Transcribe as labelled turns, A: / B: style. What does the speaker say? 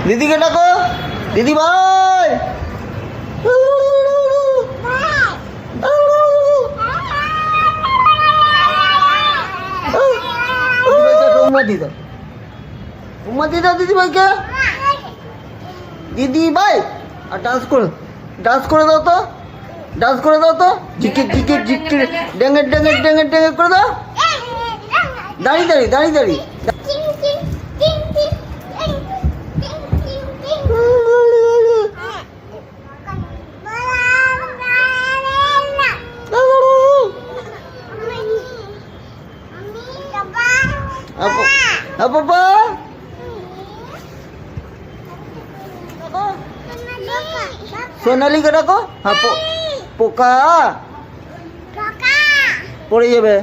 A: দিদিকে ডাকো, দিদি ভাই। দিদি ভাইকে, দিদি ভাই। আর ডান্স করে দাও তো, ডান্স করে দাও তো, ঝিকির ঝিকির ঝিকির, ডেঙ্গের ডেঙ্গের ডেঙ্গের ডেঙ্গের করে দাও। দাঁড়িয়ে দাঁড়িয়ে দাঁড়িয়ে দাঁড়িয়ে বাবা, সোনালিকে ডাকো। হ্যাঁ, পোকা পড়ে যাবে।